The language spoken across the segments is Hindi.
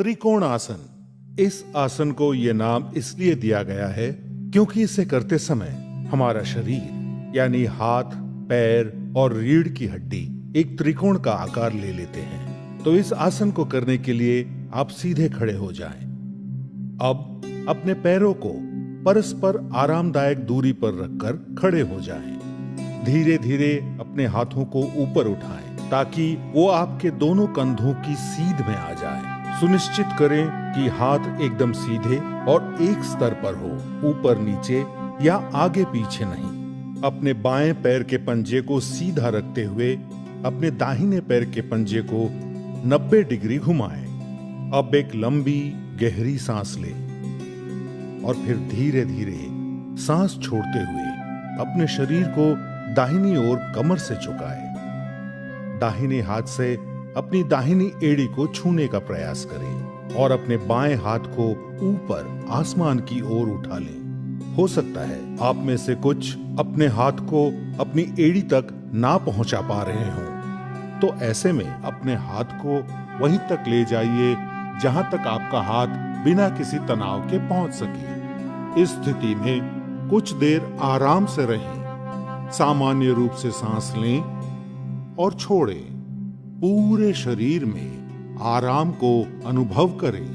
त्रिकोण आसन। इस आसन को यह नाम इसलिए दिया गया है क्योंकि इसे करते समय हमारा शरीर यानी हाथ, पैर और रीढ़ की हड्डी एक त्रिकोण का आकार ले लेते हैं। तो इस आसन को करने के लिए आप सीधे खड़े हो जाएं। अब अपने पैरों को परस्पर आरामदायक दूरी पर रखकर खड़े हो जाएं। धीरे धीरे अपने हाथों को ऊपर उठाएं ताकि वो आपके दोनों कंधों की सीध में आ जाए। सुनिश्चित करें कि हाथ एकदम सीधे और एक स्तर पर हो, ऊपर नीचे या आगे पीछे नहीं। अपने बाएं पैर के पंजे को सीधा रखते हुए अपने दाहिने पैर के पंजे को 90 डिग्री घुमाएं। अब एक लंबी गहरी सांस लें और फिर धीरे धीरे सांस छोड़ते हुए अपने शरीर को दाहिनी ओर कमर से झुकाएं। दाहिने हाथ से अपनी दाहिनी एड़ी को छूने का प्रयास करें और अपने बाएं हाथ को ऊपर आसमान की ओर उठा लें। हो सकता है आप में से कुछ अपने हाथ को अपनी एड़ी तक ना पहुंचा पा रहे हों, तो ऐसे में अपने हाथ को वहीं तक ले जाइए जहां तक आपका हाथ बिना किसी तनाव के पहुंच सके। इस स्थिति में कुछ देर आराम से रहें। सामान्य रूप से सांस लें और छोड़ें। पूरे शरीर में आराम को अनुभव करें।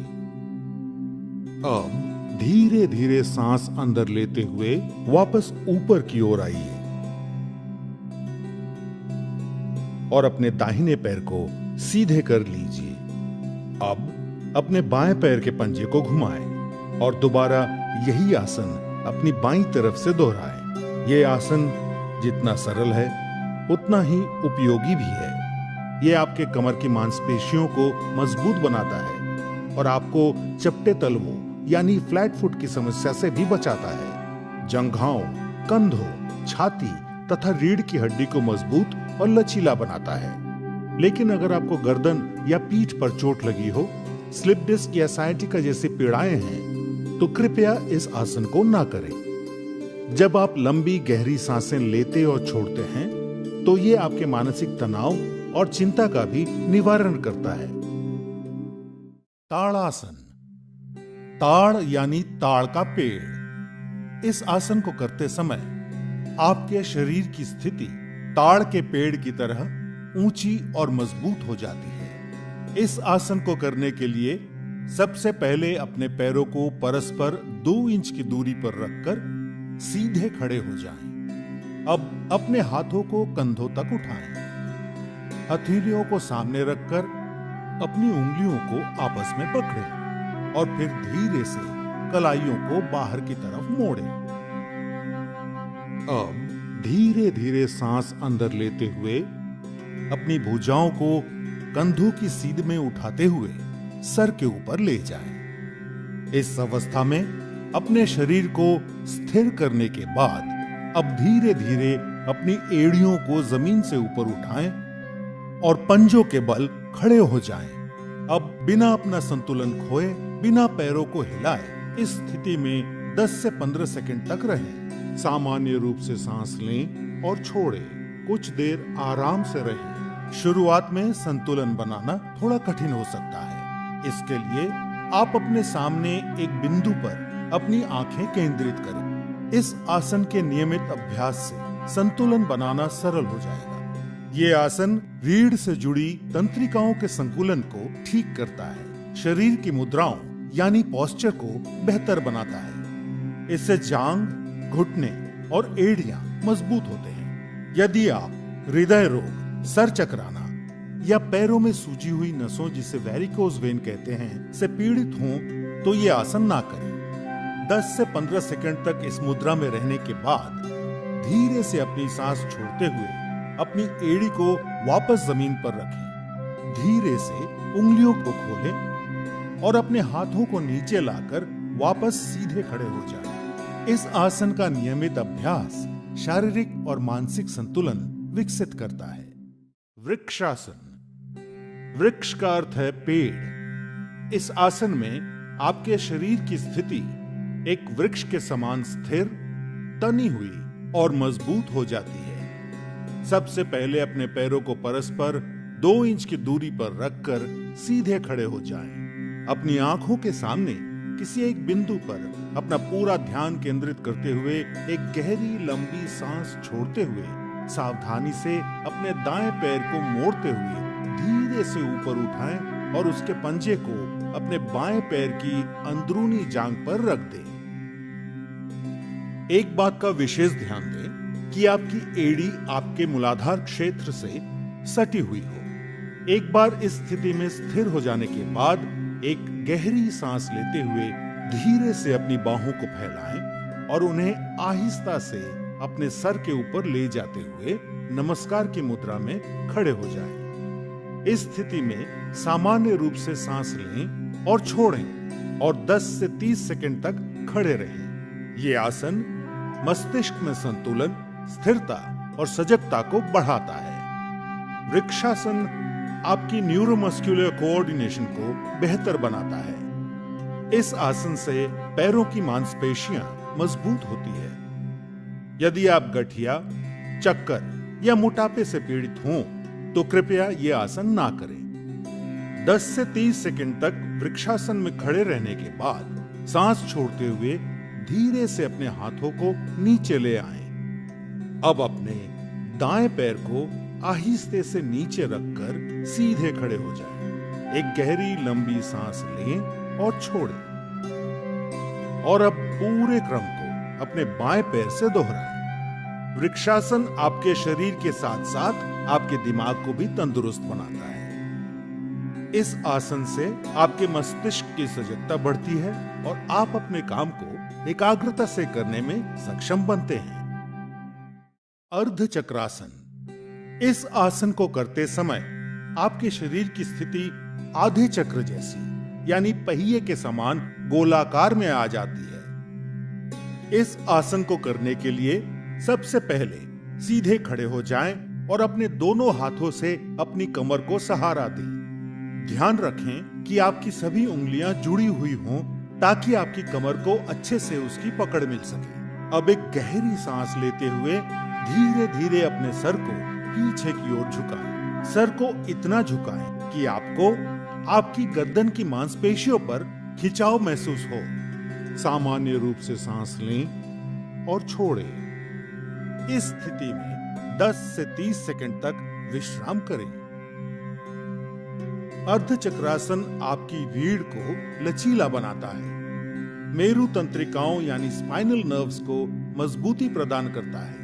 अब धीरे धीरे सांस अंदर लेते हुए वापस ऊपर की ओर आइए और अपने दाहिने पैर को सीधे कर लीजिए। अब अपने बाएं पैर के पंजे को घुमाएं और दोबारा यही आसन अपनी बाईं तरफ से दोहराएं। यह आसन जितना सरल है उतना ही उपयोगी भी है। यह आपके कमर की मांसपेशियों को मजबूत बनाता है और आपको चपटे तलवों यानी फ्लैट फुट की समस्या से भी बचाता है। जंघाओं, कंधों, छाती तथा रीढ़ की हड्डी को मजबूत और लचीला बनाता है। लेकिन अगर आपको गर्दन या पीठ पर चोट लगी हो, स्लिप डिस्क या साइटिका जैसी पीड़ाएं हैं, तो कृपया इस आसन को ना करें। जब आप लंबी गहरी सांसें लेते और छोड़ते हैं तो ये आपके मानसिक तनाव और चिंता का भी निवारण करता है। ताड़ासन। ताड़ यानी ताड़ का पेड़। इस आसन को करते समय आपके शरीर की स्थिति ताड़ के पेड़ की तरह ऊंची और मजबूत हो जाती है। इस आसन को करने के लिए सबसे पहले अपने पैरों को परस्पर 2 इंच की दूरी पर रखकर सीधे खड़े हो जाएं। अब अपने हाथों को कंधों तक उठाएं। हथेलियों को सामने रखकर अपनी उंगलियों को आपस में पकड़ें और फिर धीरे से कलाइयों को बाहर की तरफ मोड़ें। अब धीरे धीरे सांस अंदर लेते हुए अपनी भुजाओं को कंधों की सीध में उठाते हुए सर के ऊपर ले जाएं। इस अवस्था में अपने शरीर को स्थिर करने के बाद अब धीरे धीरे अपनी एड़ियों को जमीन से ऊपर उठाएं और पंजों के बल खड़े हो जाएं। अब बिना अपना संतुलन खोए, बिना पैरों को हिलाए इस स्थिति में 10 से 15 सेकंड तक रहें। सामान्य रूप से सांस लें और छोड़ें। कुछ देर आराम से रहें। शुरुआत में संतुलन बनाना थोड़ा कठिन हो सकता है। इसके लिए आप अपने सामने एक बिंदु पर अपनी आंखें केंद्रित करें। इस आसन के नियमित अभ्यास से संतुलन बनाना सरल हो जाएगा। ये आसन रीढ़ से जुड़ी तंत्रिकाओं के संतुलन को ठीक करता है, शरीर की मुद्राओं यानी पोस्चर को बेहतर बनाता है। इससे जांघ, घुटने और एड़ियां मजबूत होते हैं। यदि आप हृदय रोग, सर चकराना या पैरों में सूजी हुई नसों जिसे वेरिकोज वेन कहते हैं से पीड़ित हों तो ये आसन ना करें। 10 से 15 सेकंड तक इस मुद्रा में रहने के बाद धीरे से अपनी सांस छोड़ते हुए अपनी एड़ी को वापस जमीन पर रखें। धीरे से उंगलियों को खोलें और अपने हाथों को नीचे लाकर वापस सीधे खड़े हो जाएं। इस आसन का नियमित अभ्यास शारीरिक और मानसिक संतुलन विकसित करता है। वृक्षासन। वृक्ष का अर्थ है पेड़। इस आसन में आपके शरीर की स्थिति एक वृक्ष के समान स्थिर, तनी हुई और मजबूत हो जाती है। सबसे पहले अपने पैरों को परस्पर 2 इंच की दूरी पर रखकर सीधे खड़े हो जाएं। अपनी आंखों के सामने किसी एक बिंदु पर अपना पूरा ध्यान केंद्रित करते हुए एक गहरी लंबी सांस छोड़ते हुए सावधानी से अपने दाएं पैर को मोड़ते हुए धीरे से ऊपर उठाएं और उसके पंजे को अपने बाएं पैर की अंदरूनी जांघ पर रख दें। एक बात का विशेष ध्यान दें कि आपकी एड़ी आपके मूलाधार क्षेत्र से सटी हुई हो। एक बार इस स्थिति में स्थिर हो जाने के बाद एक गहरी सांस लेते हुए धीरे से अपनी बाहों को फैलाएं और उन्हें आहिस्ता से अपने सर के ऊपर ले जाते हुए नमस्कार की मुद्रा में खड़े हो जाएं। इस स्थिति में सामान्य रूप से सांस लें और छोड़ें और 10 से 30 सेकंड तक खड़े रहें। ये आसन मस्तिष्क में संतुलन, स्थिरता और सजगता को बढ़ाता है। वृक्षासन आपकी न्यूरोमस्कुलर कोऑर्डिनेशन को बेहतर बनाता है। इस आसन से पैरों की मांसपेशियां मजबूत होती है। यदि आप गठिया, चक्कर या मोटापे से पीड़ित हों तो कृपया ये आसन ना करें। 10 से 30 सेकंड तक वृक्षासन में खड़े रहने के बाद सांस छोड़ते हुए धीरे से अपने हाथों को नीचे ले आएं। अब अपने दाएं पैर को आहिस्ते से नीचे रखकर सीधे खड़े हो जाएं। एक गहरी लंबी सांस लें और छोड़ें और अब पूरे क्रम को अपने बाएं पैर से दोहराएं। वृक्षासन आपके शरीर के साथ साथ आपके दिमाग को भी तंदुरुस्त बनाता है। इस आसन से आपके मस्तिष्क की सजगता बढ़ती है और आप अपने काम को एकाग्रता से करने में सक्षम बनते हैं। अर्ध चक्रासन। इस आसन को करते समय आपके शरीर की स्थिति आधे चक्र जैसी यानी पहिए के समान गोलाकार में आ जाती है। इस आसन को करने के लिए सबसे पहले सीधे खड़े हो जाएं और अपने दोनों हाथों से अपनी कमर को सहारा दें। ध्यान रखें कि आपकी सभी उंगलियां जुड़ी हुई हों ताकि आपकी कमर को अच्छे से उसकी पकड़ मिल सके। अब एक गहरी सांस लेते हुए धीरे धीरे अपने सर को पीछे की ओर झुकाएं। सर को इतना झुकाएं कि आपको आपकी गर्दन की मांसपेशियों पर खिंचाव महसूस हो। सामान्य रूप से सांस लें और छोड़ें। इस स्थिति में 10 से 30 सेकंड तक विश्राम करें। अर्ध चक्रासन आपकी रीढ़ को लचीला बनाता है, मेरु तंत्रिकाओं यानी स्पाइनल नर्व्स को मजबूती प्रदान करता है।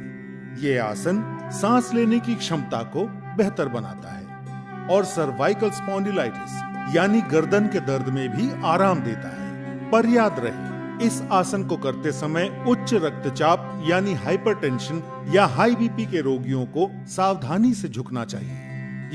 ये आसन सांस लेने की क्षमता को बेहतर बनाता है और सर्वाइकल स्पॉन्डिलाइटिस यानी गर्दन के दर्द में भी आराम देता है। पर याद रहे, इस आसन को करते समय उच्च रक्तचाप यानी हाइपरटेंशन या हाई बीपी के रोगियों को सावधानी से झुकना चाहिए।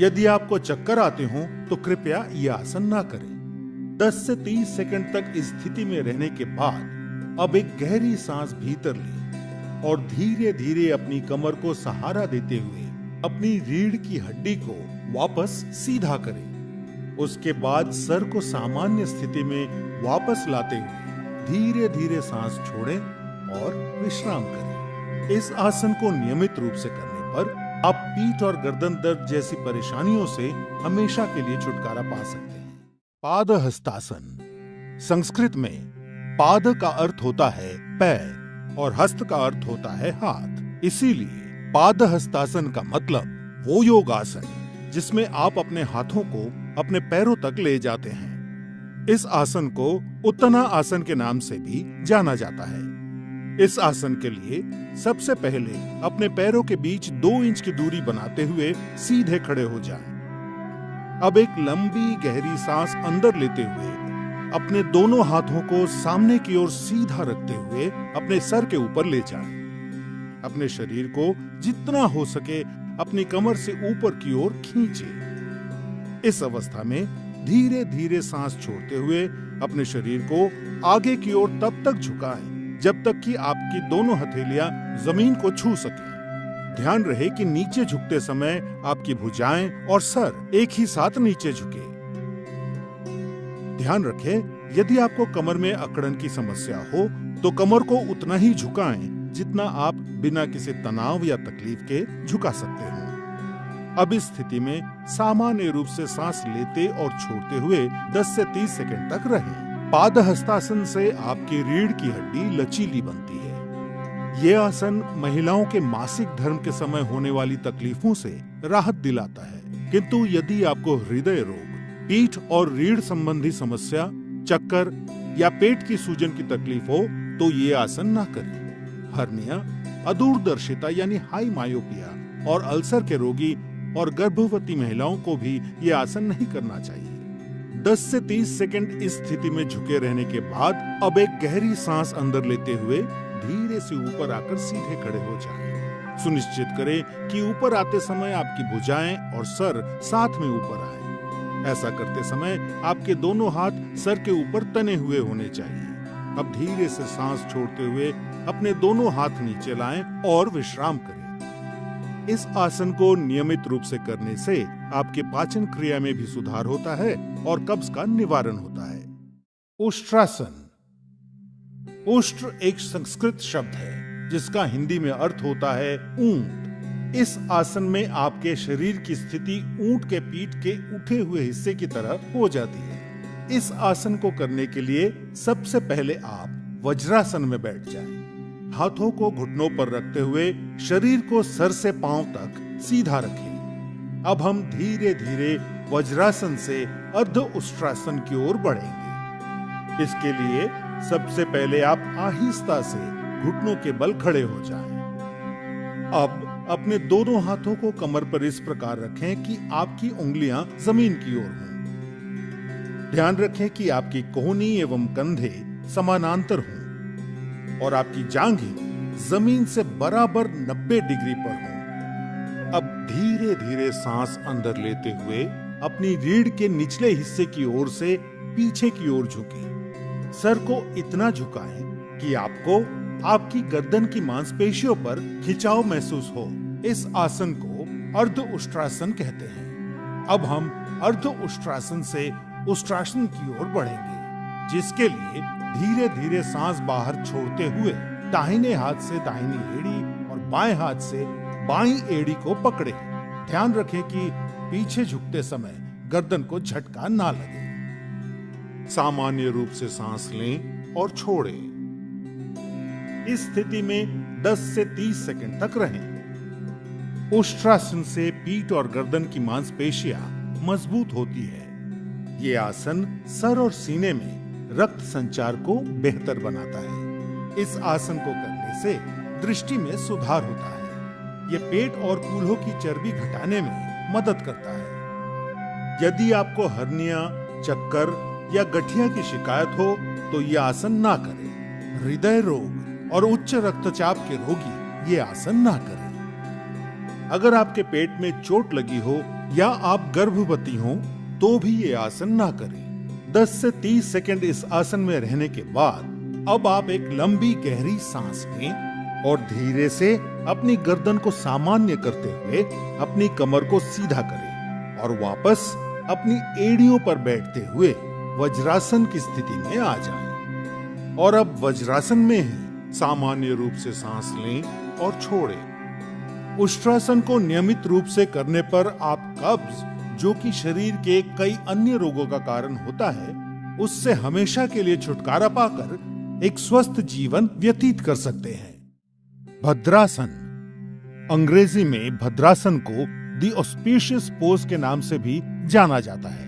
यदि आपको चक्कर आते हों तो कृपया यह आसन ना करें। 10 से 30 सेकंड तक इस स्थिति में रहने के बाद अब एक गहरी सांस भीतर लें और धीरे धीरे अपनी कमर को सहारा देते हुए अपनी रीढ़ की हड्डी को वापस सीधा करें। उसके बाद सर को सामान्य स्थिति में वापस लाते हुए धीरे धीरे सांस छोड़ें और विश्राम करें। इस आसन को नियमित रूप से करने पर आप पीठ और गर्दन दर्द जैसी परेशानियों से हमेशा के लिए छुटकारा पा सकते हैं। पादहस्तासन। संस्कृत में पाद का अर्थ होता है पैर और हस्त का अर्थ होता है हाथ। इसीलिए पादहस्तासन का मतलब वो योगासन जिसमें आप अपने हाथों को अपने पैरों तक ले जाते हैं। इस आसन को उत्तना आसन के नाम से भी जाना जाता है। इस आसन के लिए सबसे पहले अपने पैरों के बीच 2 इंच की दूरी बनाते हुए सीधे खड़े हो जाएं। अब एक लंबी गहरी सांस अंदर लेते हुए अपने दोनों हाथों को सामने की ओर सीधा रखते हुए अपने सर के ऊपर ले जाएं। अपने शरीर को जितना हो सके अपनी कमर से ऊपर की ओर खींचें। इस अवस्था में धीरे धीरे सांस छोड़ते हुए अपने शरीर को आगे की ओर तब तक झुकाएं जब तक कि आपकी दोनों हथेलियां जमीन को छू सकें। ध्यान रहे कि नीचे झुकते समय आपकी भुजाएं और सर एक ही साथ नीचे झुके। ध्यान रखें, यदि आपको कमर में अकड़न की समस्या हो तो कमर को उतना ही झुकाएं जितना आप बिना किसी तनाव या तकलीफ के झुका सकते हो। अब इस स्थिति में सामान्य रूप से सांस लेते और छोड़ते हुए 10 से 30 सेकंड तक रहें। पादहस्तासन से आपकी रीढ़ की हड्डी लचीली बनती है। ये आसन महिलाओं के मासिक धर्म के समय होने वाली तकलीफों से राहत दिलाता है। किंतु यदि आपको हृदय रोग, पीठ और रीढ़ संबंधी समस्या, चक्कर या पेट की सूजन की तकलीफ हो तो ये आसन ना करें। हर्निया, अदूरदर्शिता यानी हाई मायोपिया और अल्सर के रोगी और गर्भवती महिलाओं को भी ये आसन नहीं करना चाहिए। 10 से 30 सेकंड इस स्थिति में झुके रहने के बाद अब एक गहरी सांस अंदर लेते हुए धीरे से ऊपर आकर सीधे खड़े हो जाएं। सुनिश्चित करें कि ऊपर आते समय आपकी भुजाएं और सर साथ में ऊपर आए। ऐसा करते समय आपके दोनों हाथ सर के ऊपर तने हुए होने चाहिए। अब धीरे से सांस छोड़ते हुए अपने दोनों हाथ नीचे लाएं और विश्राम करें। इस आसन को नियमित रूप से करने से आपके पाचन क्रिया में भी सुधार होता है और कब्ज का निवारण होता है। उष्ट्रासन। उष्ट्र एक संस्कृत शब्द है जिसका हिंदी में अर्थ होता है ऊंट। इस आसन में आपके शरीर की स्थिति ऊंट के पीठ के उठे हुए हिस्से की तरह हो जाती है। इस आसन को करने के लिए सबसे पहले आप वज्रासन में बैठ जाएं। हाथों को घुटनों पर रखते हुए शरीर को सर से पांव तक सीधा रखें। अब हम धीरे धीरे वज्रासन से अर्ध उष्ट्रासन की ओर बढ़ेंगे। इसके लिए सबसे पहले आप आहिस्ता से घुटनों के बल खड़े हो जाएं। अब अपने दोनों हाथों को कमर पर इस प्रकार रखें कि आपकी उंगलियां जमीन की ओर हों। ध्यान रखें कि आपकी कोहनी एवं कंधे समानांतर हों और आपकी जांघें जमीन से बराबर 90 डिग्री पर हों। अब धीरे धीरे सांस अंदर लेते हुए अपनी रीढ़ के निचले हिस्से की ओर से पीछे की ओर झुकें। सर को इतना झुकाएं कि आपको आपकी गर्दन की मांसपेशियों पर खिंचाव महसूस हो। इस आसन को अर्ध उष्ट्रासन कहते हैं। अब हम अर्ध उष्ट्रासन से उष्ट्रासन की ओर बढ़ेंगे, जिसके लिए धीरे धीरे सांस बाहर छोड़ते हुए दाहिने हाथ से दाहिनी एड़ी और बाएं हाथ से बाईं एड़ी को पकड़े। ध्यान रखें कि पीछे झुकते समय गर्दन को झटका ना लगे। सामान्य रूप से सांस लें और छोड़ें। इस स्थिति में 10 से 30 सेकंड तक रहें। उष्ट्रासन से पीठ और गर्दन की मांसपेशियां मजबूत होती है। ये आसन सर और सीने में रक्त संचार को बेहतर बनाता है। इस आसन को करने से दृष्टि में सुधार होता है। ये पेट और कूल्हों की चर्बी घटाने में मदद करता है। यदि आपको हर्निया, चक्कर या गठिया की शिकायत हो तो यह आसन ना करें। हृदय रोग और उच्च रक्तचाप के रोगी ये आसन ना करें। अगर आपके पेट में चोट लगी हो या आप गर्भवती हो तो भी ये आसन ना करें। 10 से 30 सेकंड इस आसन में रहने के बाद अब आप एक लंबी गहरी सांस लें और धीरे से अपनी गर्दन को सामान्य करते हुए अपनी कमर को सीधा करें और वापस अपनी एड़ियों पर बैठते हुए वज्रासन की स्थिति में आ जाएं। और अब वज्रासन में ही सामान्य रूप से सांस लें और छोड़ें। उष्ट्रासन को नियमित रूप से करने पर आप कब्ज, जो कि शरीर के कई अन्य रोगों का कारण होता है, उससे हमेशा के लिए छुटकारा पाकर एक स्वस्थ जीवन व्यतीत कर सकते हैं। भद्रासन। अंग्रेजी में भद्रासन को द ऑस्पिशियस पोज के नाम से भी जाना जाता है।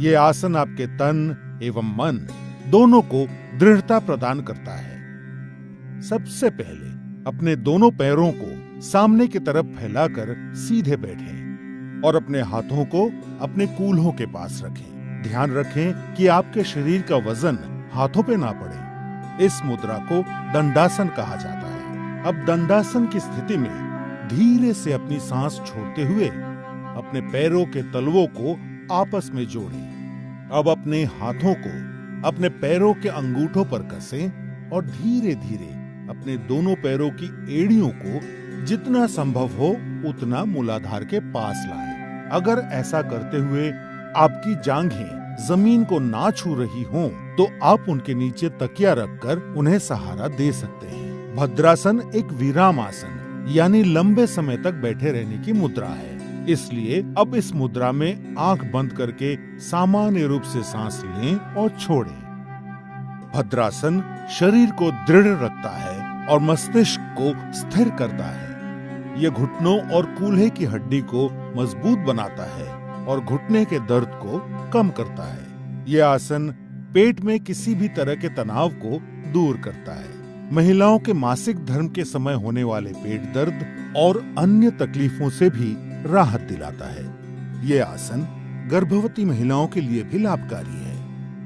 ये आसन आपके तन एवं मन दोनों को दृढ़ता प्रदान करता है। सबसे पहले अपने दोनों पैरों को सामने की तरफ फैलाकर सीधे बैठें और अपने हाथों को अपने कूल्हों के पास रखें। ध्यान रखें कि आपके शरीर का वजन हाथों पे ना पड़े। इस मुद्रा को दंडासन कहा जाता है। अब दंडासन की स्थिति में धीरे से अपनी सांस छोड़ते हुए अपने पैरों के तलवों को आपस में जोड़ें। अब अपने हाथों को अपने पैरों के अंगूठों पर कसें और धीरे धीरे अपने दोनों पैरों की एड़ियों को जितना संभव हो उतना मूलाधार के पास लाएं। अगर ऐसा करते हुए आपकी जांघें जमीन को ना छू रही हों, तो आप उनके नीचे तकिया रखकर उन्हें सहारा दे सकते हैं। भद्रासन एक विराम आसन यानी लंबे समय तक बैठे रहने की मुद्रा है। इसलिए अब इस मुद्रा में आंख बंद करके सामान्य रूप से सांस लें और छोड़ें। भद्रासन शरीर को दृढ़ रखता है और मस्तिष्क को स्थिर करता है। यह घुटनों और कूल्हे की हड्डी को मजबूत बनाता है और घुटने के दर्द को कम करता है। यह आसन पेट में किसी भी तरह के तनाव को दूर करता है। महिलाओं के मासिक धर्म के समय होने वाले पेट दर्द और अन्य तकलीफों से भी राहत दिलाता है। यह आसन गर्भवती महिलाओं के लिए भी लाभकारी है।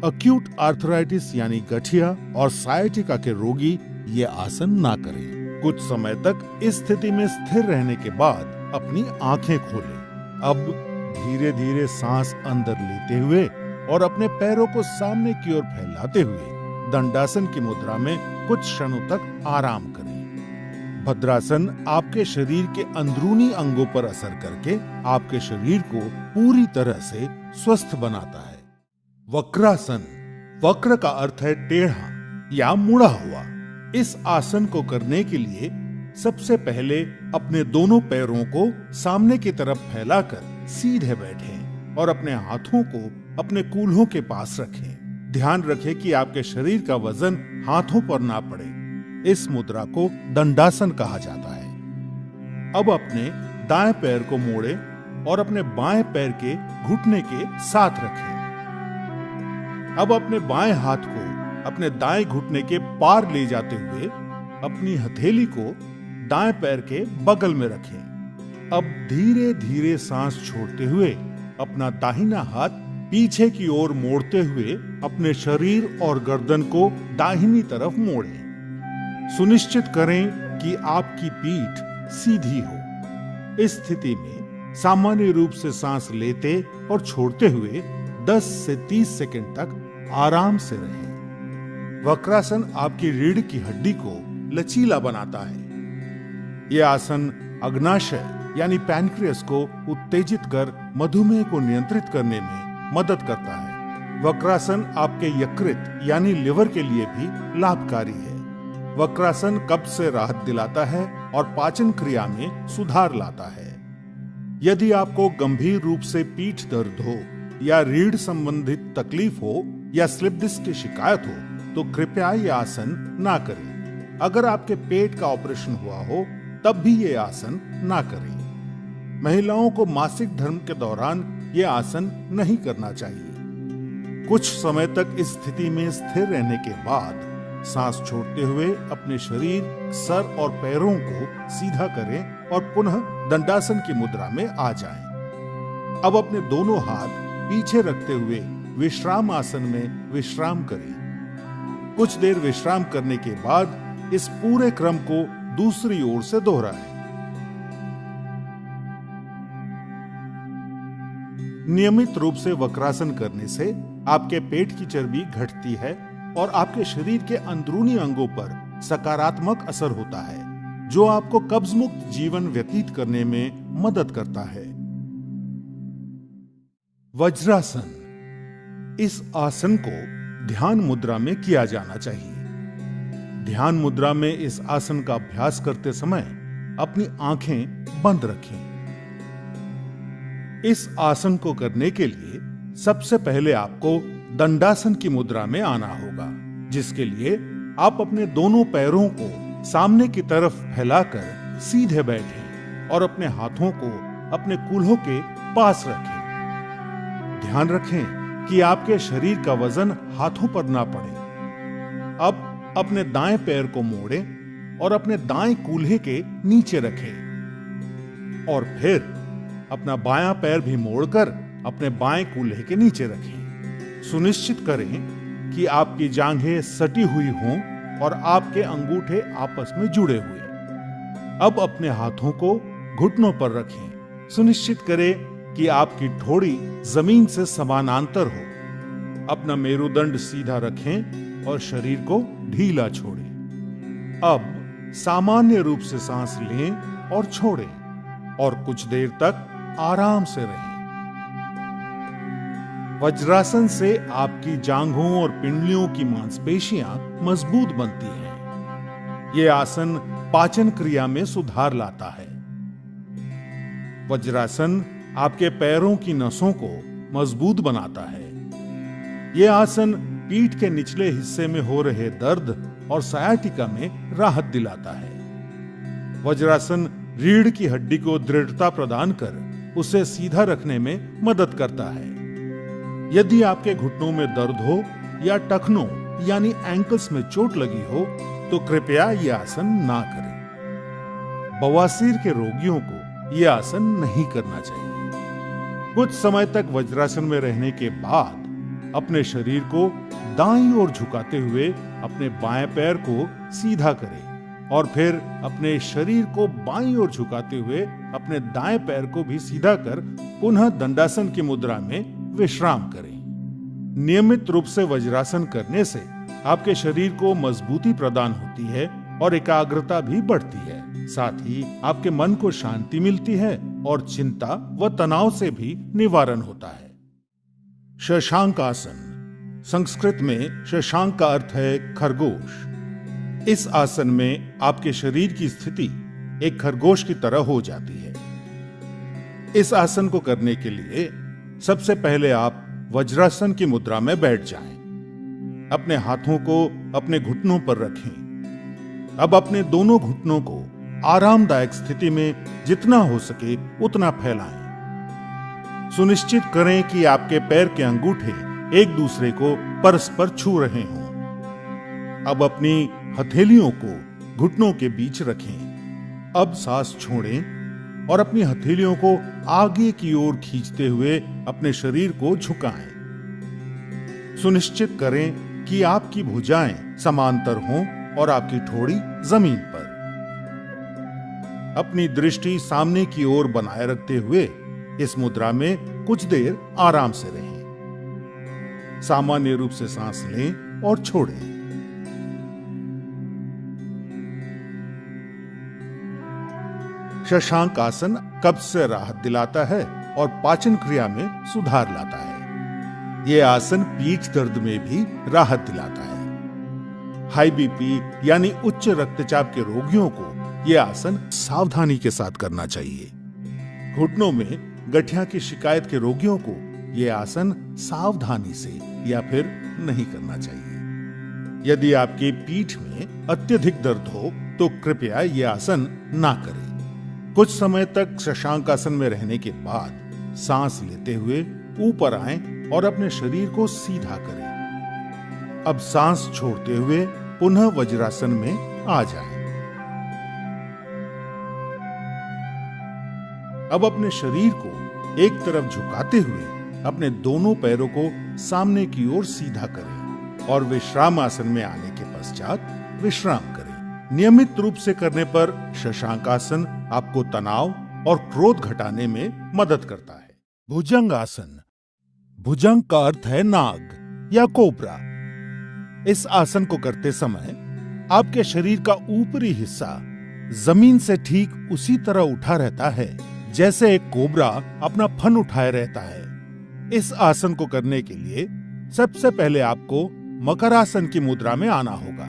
अक्यूट आर्थराइटिस यानी गठिया और साइटिका के रोगी ये आसन ना करें। कुछ समय तक इस स्थिति में स्थिर रहने के बाद अपनी आंखें खोलें। अब धीरे धीरे सांस अंदर लेते हुए और अपने पैरों को सामने की ओर फैलाते हुए दंडासन की मुद्रा में कुछ क्षणों तक आराम करें। भद्रासन आपके शरीर के अंदरूनी अंगों पर असर करके आपके शरीर को पूरी तरह से स्वस्थ बनाता है। वक्रासन, वक्र का अर्थ है टेढ़ा या मुड़ा हुआ। इस आसन को करने के लिए सबसे पहले अपने दोनों पैरों को सामने की तरफ फैलाकर सीधे बैठें और अपने हाथों को अपने कूल्हों के पास रखें। ध्यान रखें कि आपके शरीर का वजन हाथों पर ना पड़े। इस मुद्रा को दंडासन कहा जाता है। अब अपने दाएं पैर को मोड़ें और अपने बाएं पैर के घुटने के साथ रखें। अब अपने बाएं हाथ को अपने दाएं घुटने के पार ले जाते हुए अपनी हथेली को दाएं पैर के बगल में रखें। अब धीरे धीरे सांस छोड़ते हुए अपना दाहिना हाथ पीछे की ओर मोड़ते हुए अपने शरीर और गर्दन को दाहिनी तरफ मोड़ें। सुनिश्चित करें कि आपकी पीठ सीधी हो। इस स्थिति में सामान्य रूप से सांस लेते और छोड़ते हुए 10 से 30 सेकंड तक आराम से रहें। वक्रासन आपकी रीढ़ की हड्डी को लचीला बनाता है। यह आसन अग्नाशय यानी पैनक्रियास को उत्तेजित कर मधुमेह को नियंत्रित करने में मदद करता है। वक्रासन आपके यकृत यानी लिवर के लिए भी लाभकारी है। वक्रासन कब्ज से राहत दिलाता है और पाचन क्रिया में सुधार लाता है। यदि आपको गंभीर रूप से पीठ दर्द हो या रीढ़ संबंधित तकलीफ हो या स्लिप डिस्क की शिकायत हो तो कृपया ये आसन ना करें। अगर आपके पेट का ऑपरेशन हुआ हो तब भी ये आसन ना करें। महिलाओं को मासिक धर्म के दौरान ये आसन नहीं करना चाहिए। कुछ समय तक इस स्थिति में स्थिर रहने के बाद सांस छोड़ते हुए अपने शरीर, सर और पैरों को सीधा करें और पुनः दंडासन की मुद्रा में आ जाएं। अब अपने दोनों हाथ पीछे रखते हुए विश्राम आसन में विश्राम करें। कुछ देर विश्राम करने के बाद इस पूरे क्रम को दूसरी ओर से दोहराएं। नियमित रूप से वक्रासन करने से आपके पेट की चर्बी घटती है और आपके शरीर के अंदरूनी अंगों पर सकारात्मक असर होता है, जो आपको कब्ज मुक्त जीवन व्यतीत करने में मदद करता है। वज्रासन, इस आसन को ध्यान मुद्रा में किया जाना चाहिए। ध्यान मुद्रा में इस आसन का अभ्यास करते समय अपनी आंखें बंद रखें। इस आसन को करने के लिए सबसे पहले आपको दंडासन की मुद्रा में आना होगा, जिसके लिए आप अपने दोनों पैरों को सामने की तरफ फैलाकर सीधे बैठें और अपने हाथों को अपने कूल्हों के पास रखें। ध्यान रखें कि आपके शरीर का वजन हाथों पर ना पड़े। अब अपने दाएं पैर को मोड़ें और अपने दाएं कूल्हे के नीचे रखें और फिर अपना बायां पैर भी मोड़कर अपने बाएं कूल्हे के नीचे रखें। सुनिश्चित करें कि आपकी जांघें सटी हुई हों और आपके अंगूठे आपस में जुड़े हुए। अब अपने हाथों को घुटनों पर रखें। सुनिश्चित करें कि आपकी ठोड़ी जमीन से समानांतर हो। अपना मेरुदंड सीधा रखें और शरीर को ढीला छोड़ें। अब सामान्य रूप से सांस लें और छोड़ें और कुछ देर तक आराम से रहें। वज्रासन से आपकी जांघों और पिंडलियों की मांसपेशियां मजबूत बनती हैं। यह आसन पाचन क्रिया में सुधार लाता है। वज्रासन आपके पैरों की नसों को मजबूत बनाता है। यह आसन पीठ के निचले हिस्से में हो रहे दर्द और सायाटिका में राहत दिलाता है। वज्रासन रीढ़ की हड्डी को दृढ़ता प्रदान कर उसे सीधा रखने में मदद करता है। यदि आपके घुटनों में दर्द हो या टखनों यानी एंकल्स में चोट लगी हो तो कृपया यह आसन ना करें। बवासीर के रोगियों को यह आसन नहीं करना चाहिए। कुछ समय तक वज्रासन में रहने के बाद अपने शरीर को दाईं ओर झुकाते हुए अपने बाएं पैर को सीधा करें और फिर अपने शरीर को बाईं ओर झुकाते हुए अपने दाएं पैर को भी सीधा कर पुनः दंडासन की मुद्रा में विश्राम करें। नियमित रूप से वज्रासन करने से आपके शरीर को मजबूती प्रदान होती है और एकाग्रता भी बढ़ती है। साथ ही आपके मन को शांति मिलती है और चिंता व तनाव से भी निवारण होता है। शशांक आसन, संस्कृत में शशांक का अर्थ है खरगोश। इस आसन में आपके शरीर की स्थिति एक खरगोश की तरह हो जाती है। इस आसन को करने के लिए सबसे पहले आप वज्रासन की मुद्रा में बैठ जाएं। अपने हाथों को अपने घुटनों पर रखें। अब अपने दोनों घुटनों को आरामदायक स्थिति में जितना हो सके उतना फैलाएं। सुनिश्चित करें कि आपके पैर के अंगूठे एक दूसरे को परस्पर छू रहे हों। अब अपनी हथेलियों को घुटनों के बीच रखें। अब सांस छोड़ें और अपनी हथेलियों को आगे की ओर खींचते हुए अपने शरीर को झुकाएं। सुनिश्चित करें कि आपकी भुजाएं समांतर हों और आपकी ठोड़ी जमीन पर। अपनी दृष्टि सामने की ओर बनाए रखते हुए इस मुद्रा में कुछ देर आराम से रहें। सामान्य रूप से सांस लें और छोड़ें। शशांक आसन कब्ज से राहत दिलाता है और पाचन क्रिया में सुधार लाता है। यह आसन पीठ दर्द में भी राहत दिलाता है। हाई बीपी यानी उच्च रक्तचाप के रोगियों को यह आसन सावधानी के साथ करना चाहिए। घुटनों में गठिया की शिकायत के रोगियों को यह आसन सावधानी से या फिर नहीं करना चाहिए। यदि आपकी पीठ में अत्यधिक दर्द हो तो कृपया यह आसन ना करें। कुछ समय तक शशांक आसन में रहने के बाद सांस लेते हुए ऊपर आएं और अपने शरीर को सीधा करें। अब सांस छोड़ते हुए पुनः वज्रासन में आ जाएं। अब अपने शरीर को एक तरफ झुकाते हुए अपने दोनों पैरों को सामने की ओर सीधा करें और विश्राम आसन में आने के पश्चात विश्राम करें। नियमित रूप से करने पर शशांक आसन आपको तनाव और क्रोध घटाने में मदद करता है। भुजंग आसन, भुजंग का अर्थ है नाग या कोबरा। इस आसन को करते समय आपके शरीर का ऊपरी हिस्सा जमीन से ठीक उसी तरह उठा रहता है जैसे एक कोबरा अपना फन उठाए रहता है। इस आसन को करने के लिए सबसे पहले आपको मकरासन की मुद्रा में आना होगा,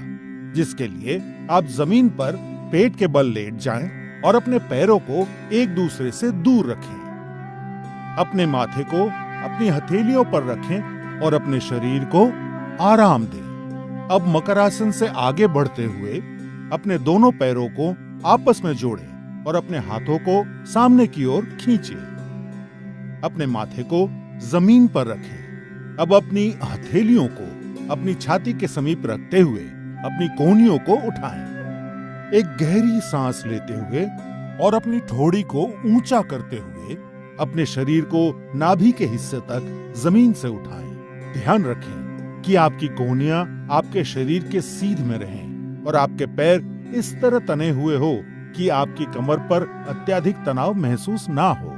जिसके लिए आप जमीन पर पेट के बल लेट जाएं और अपने पैरों को एक दूसरे से दूर रखें। अपने माथे को अपनी हथेलियों पर रखें और अपने शरीर को आराम दें। अब मकरासन से आगे बढ़ते हुए अपने दोनों पैरों को आपस में जोड़ें और अपने हाथों को सामने की ओर खींचें। अपने माथे को जमीन पर रखें। अब अपनी हथेलियों को अपनी छाती के समीप रखते हुए अपनी कोहनियों को उठाएं। एक गहरी सांस लेते हुए और अपनी ठोड़ी को ऊंचा करते हुए अपने शरीर को नाभि के हिस्से तक जमीन से उठाएं। ध्यान रखें कि आपकी कोहनियां आपके शरीर के सीध में रहें और आपके पैर इस तरह तने हुए हो कि आपकी कमर पर अत्यधिक तनाव महसूस ना हो।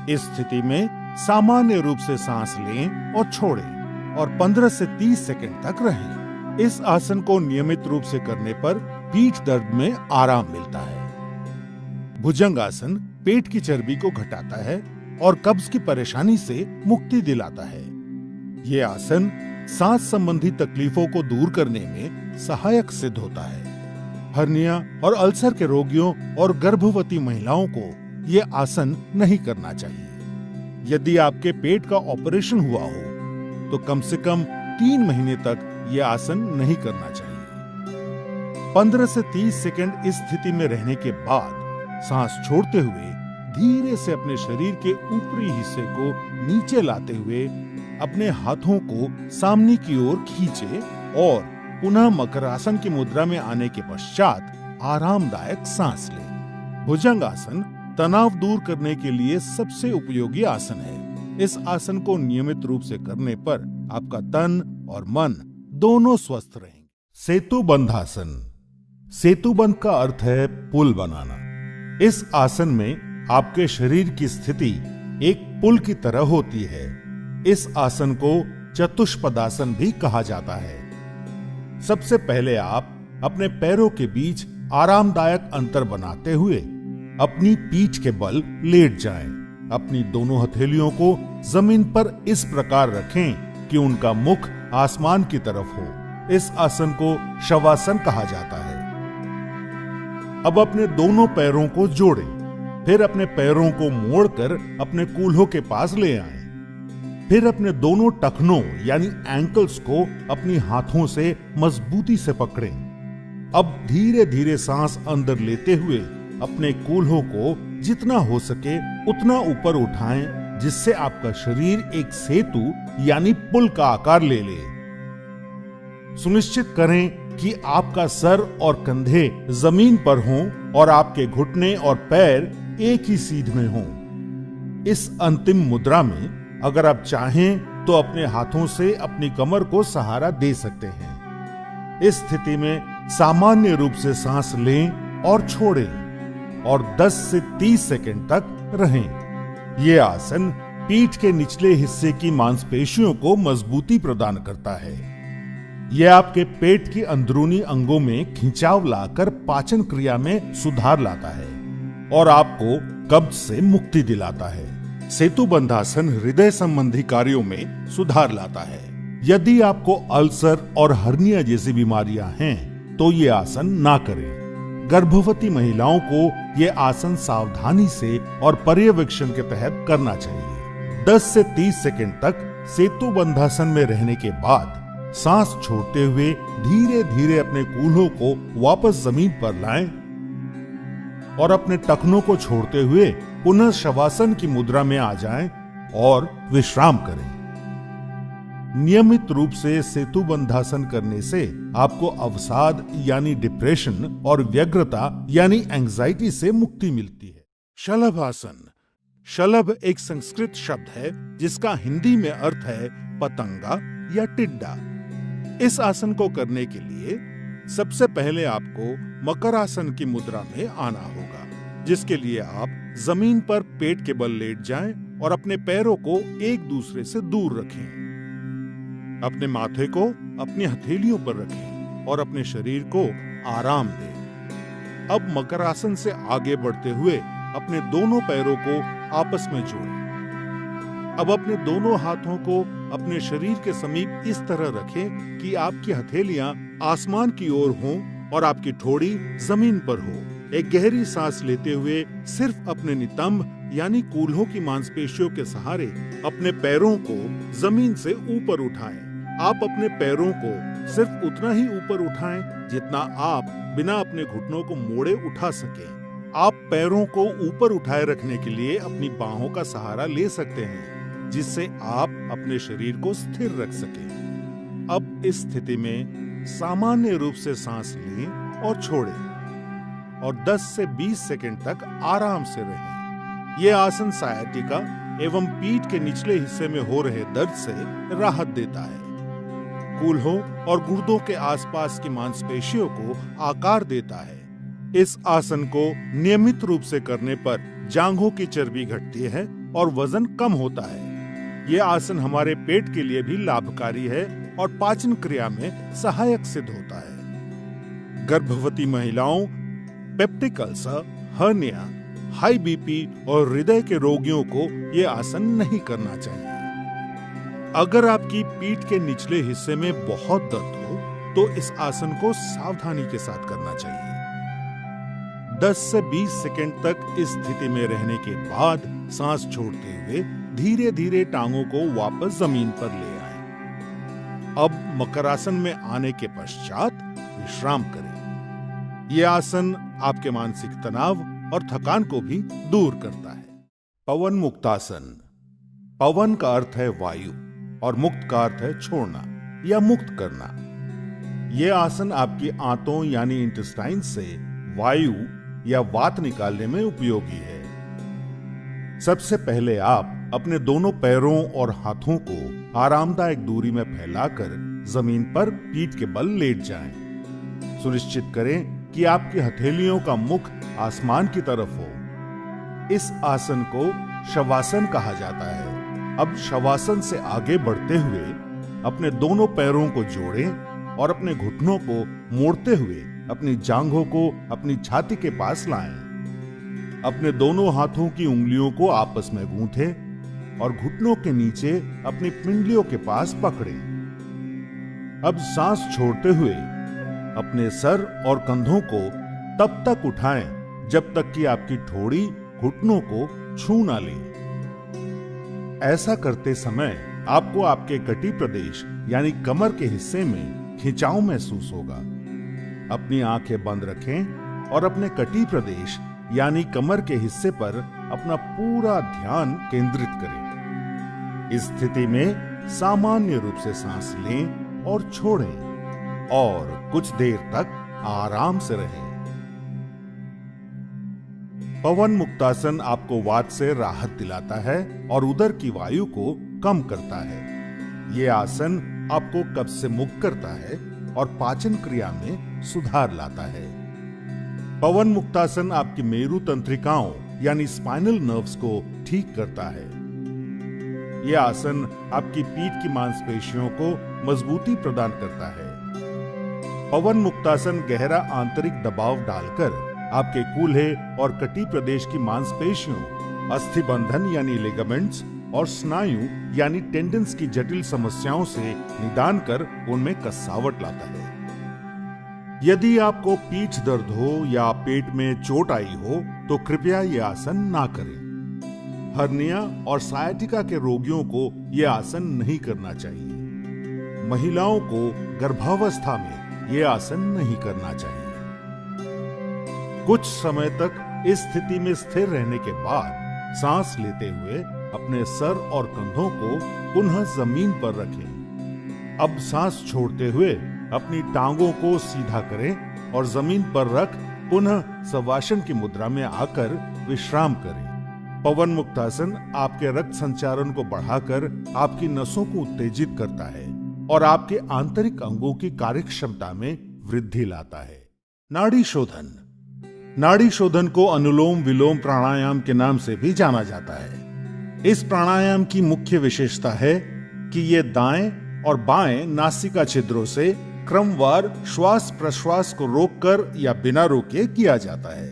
इस स्थिति में सामान्य रूप से सांस लें और छोड़ें और 15 से 30 सेकंड तक रहें। इस आसन को नियमित रूप से करने पर पीठ दर्द में आराम मिलता है। भुजंग आसन पेट की चर्बी को घटाता है और कब्ज की परेशानी से मुक्ति दिलाता है। यह आसन सांस संबंधी तकलीफों को दूर करने में सहायक सिद्ध होता है। हर्निया और अल्सर के रोगियों और गर्भवती महिलाओं को यह आसन नहीं करना चाहिए। यदि आपके पेट का ऑपरेशन हुआ हो तो कम से कम 3 महीने तक यह आसन नहीं करना चाहिए। 15 से 30 सेकंड इस स्थिति में रहने के बाद सांस छोड़ते हुए धीरे से अपने शरीर के ऊपरी हिस्से को नीचे लाते हुए अपने हाथों को सामने की ओर खींचे और पुनः मकरासन की मुद्रा में आने के पश्चात आरामदायक सांस लें। भुजंगासन तनाव दूर करने के लिए सबसे उपयोगी आसन है। इस आसन को नियमित रूप से करने पर आपका तन और मन दोनों स्वस्थ रहेंगे। सेतुबंधासन। सेतुबंध का अर्थ है पुल बनाना। इस आसन में आपके शरीर की स्थिति एक पुल की तरह होती है। इस आसन को चतुष्पदासन भी कहा जाता है। सबसे पहले आप अपने पैरों के बीच आरामदायक अंतर बनाते हुए अपनी पीठ के बल लेट जाएं। अपनी दोनों हथेलियों को जमीन पर इस प्रकार रखें कि उनका मुख आसमान की तरफ हो। इस आसन को शवासन कहा जाता है। अब अपने दोनों पैरों को जोड़ें, फिर अपने पैरों को मोड़कर अपने कूल्हों के पास ले आएं। फिर अपने दोनों टखनों यानी एंकल्स को अपनी हाथों से मजबूती से पकड़ें। अब धीरे धीरे सांस अंदर लेते हुए अपने कूल्हों को जितना हो सके उतना ऊपर उठाएं, जिससे आपका शरीर एक सेतु यानी पुल का आकार ले ले। सुनिश्चित करें कि आपका सर और कंधे जमीन पर हों और आपके घुटने और पैर एक ही सीध में हों। इस अंतिम मुद्रा में अगर आप चाहें तो अपने हाथों से अपनी कमर को सहारा दे सकते हैं। इस स्थिति में सामान्य रूप से सांस लें और छोड़ें और 10 से 30 सेकंड तक रहें। यह आसन पीठ के निचले हिस्से की मांसपेशियों को मजबूती प्रदान करता है। यह आपके पेट की अंदरूनी अंगों में खिंचाव लाकर पाचन क्रिया में सुधार लाता है और आपको कब्ज से मुक्ति दिलाता है। सेतुबंधासन हृदय संबंधी कार्यों में सुधार लाता है। यदि आपको अल्सर और हर्निया जैसी बीमारियां हैं तो ये आसन ना करें। गर्भवती महिलाओं को यह आसन सावधानी से और पर्यवेक्षण के तहत करना चाहिए। 10 से 30 सेकंड तक सेतुबंधासन में रहने के बाद सांस छोड़ते हुए धीरे धीरे अपने कूल्हों को वापस जमीन पर लाएं और अपने टखनों को छोड़ते हुए पुनः शवासन की मुद्रा में आ जाएं और विश्राम करें। नियमित रूप से सेतुबंधासन करने से आपको अवसाद यानी डिप्रेशन और व्यग्रता यानी एंजाइटी से मुक्ति मिलती है। शलभासन। शलभ एक संस्कृत शब्द है जिसका हिंदी में अर्थ है पतंगा या टिड्डा। इस आसन को करने के लिए सबसे पहले आपको मकरासन की मुद्रा में आना होगा, जिसके लिए आप जमीन पर पेट के बल लेट जाएं और अपने पैरों को एक दूसरे से दूर रखें। अपने माथे को अपनी हथेलियों पर रखें और अपने शरीर को आराम दें। अब मकरासन से आगे बढ़ते हुए अपने दोनों पैरों को आपस में जोड़ें। अब अपने दोनों हाथों को अपने शरीर के समीप इस तरह रखें कि आपकी हथेलियां आसमान की ओर हों और आपकी ठोड़ी जमीन पर हो। एक गहरी सांस लेते हुए सिर्फ अपने नितंब यानी कूल्हों की मांसपेशियों के सहारे अपने पैरों को जमीन से ऊपर उठाएं। आप अपने पैरों को सिर्फ उतना ही ऊपर उठाएं जितना आप बिना अपने घुटनों को मोड़े उठा सकें। आप पैरों को ऊपर उठाए रखने के लिए अपनी बाहों का सहारा ले सकते हैं, जिससे आप अपने शरीर को स्थिर रख सकें। अब इस स्थिति में सामान्य रूप से सांस लें और छोड़ें और 10 से 20 सेकंड तक आराम से रहें। यह आसन सायाटिका एवं पीठ के निचले हिस्से में हो रहे दर्द से राहत देता है। कूल्हों और गुर्दों के आसपास की मांसपेशियों को आकार देता है। इस आसन को नियमित रूप से करने पर जांघों की चर्बी घटती है और वजन कम होता है। यह आसन हमारे पेट के लिए भी लाभकारी है और पाचन क्रिया में सहायक सिद्ध होता है। गर्भवती महिलाओं, peptic ulcer, hernia, high BP और हृदय के रोगियों को यह आसन नहीं करना चाहिए। अगर आपकी पीठ के निचले हिस्से में बहुत दर्द हो तो इस आसन को सावधानी के साथ करना चाहिए। 10 से 20 सेकंड तक इस स्थिति में रहने के बाद सांस छोड़ते हुए धीरे धीरे टांगों को वापस जमीन पर ले आए। अब मकरासन में आने के पश्चात विश्राम करें। यह आसन आपके मानसिक तनाव और थकान को भी दूर करता है। पवन मुक्तासन। पवन का अर्थ है वायु और मुक्त का अर्थ है छोड़ना या मुक्त करना। यह आसन आपकी आंतों यानी इंटेस्टाइन से वायु या वात निकालने में उपयोगी है। सबसे पहले आप अपने दोनों पैरों और हाथों को आरामदायक दूरी में फैलाकर जमीन पर पीठ के बल लेट जाएं। सुनिश्चित करें कि आपकी हथेलियों का मुख आसमान की तरफ हो। इस आसन को शवासन कहा जाता है। अब शवासन से आगे बढ़ते हुए अपने दोनों पैरों को जोड़ें और अपने घुटनों को मोड़ते हुए अपनी जांघों को अपनी छाती के पास लाएं। अपने दोनों हाथों की उंगलियों को आपस में गूंथें और घुटनों के नीचे अपनी पिंडलियों के पास पकड़ें। अब सांस छोड़ते हुए अपने सर और कंधों को तब तक उठाएं जब तक कि आपकी ठोड़ी घुटनों को छू ना ले। ऐसा करते समय आपको आपके कटी प्रदेश यानी कमर के हिस्से में खिंचाव महसूस होगा। अपनी आंखें बंद रखें और अपने कटी प्रदेश यानी कमर के हिस्से पर अपना पूरा ध्यान केंद्रित करें। इस स्थिति में सामान्य रूप से सांस लें और छोड़ें और कुछ देर तक आराम से रहें। पवन मुक्तासन आपको वात से राहत दिलाता है और उदर की वायु को कम करता है। यह आसन आपको कब्ज से मुक्त करता है और पाचन क्रिया में सुधार लाता है। पवन मुक्तासन आपकी मेरु तंत्रिकाओं यानी स्पाइनल नर्व्स को ठीक करता है। यह आसन आपकी पीठ की मांसपेशियों को मजबूती प्रदान करता है। पवन मुक्तासन गहरा आंतरिक दबाव डालकर आपके कूल्हे और कटी प्रदेश की मांसपेशियों, अस्थिबंधन यानी लिगामेंट्स और स्नायु यानी टेंडन्स की जटिल समस्याओं से निदान कर उनमें कसावट लाता है। यदि आपको पीठ दर्द हो या पेट में चोट आई हो तो कृपया यह आसन ना करें। हर्निया और सायाटिका के रोगियों को यह आसन नहीं करना चाहिए। महिलाओं को गर्भावस्था में यह आसन नहीं करना चाहिए। कुछ समय तक इस स्थिति में स्थिर रहने के बाद सांस लेते हुए अपने सर और कंधों को पुनः जमीन पर रखें। अब सांस छोड़ते हुए अपनी टांगों को सीधा करें और जमीन पर रख पुनः शवासन की मुद्रा में आकर विश्राम करें। पवन मुक्तासन आपके रक्त संचारण को बढ़ाकर आपकी नसों को उत्तेजित करता है और आपके आंतरिक अंगों की कार्यक्षमता में वृद्धि लाता है। नाड़ी शोधन। नाड़ी शोधन को अनुलोम विलोम प्राणायाम के नाम से भी जाना जाता है। इस प्राणायाम की मुख्य विशेषता है कि यह दाएं और बाएं नासिका छिद्रों से क्रमवार श्वास प्रश्वास को रोककर या बिना रोके किया जाता है।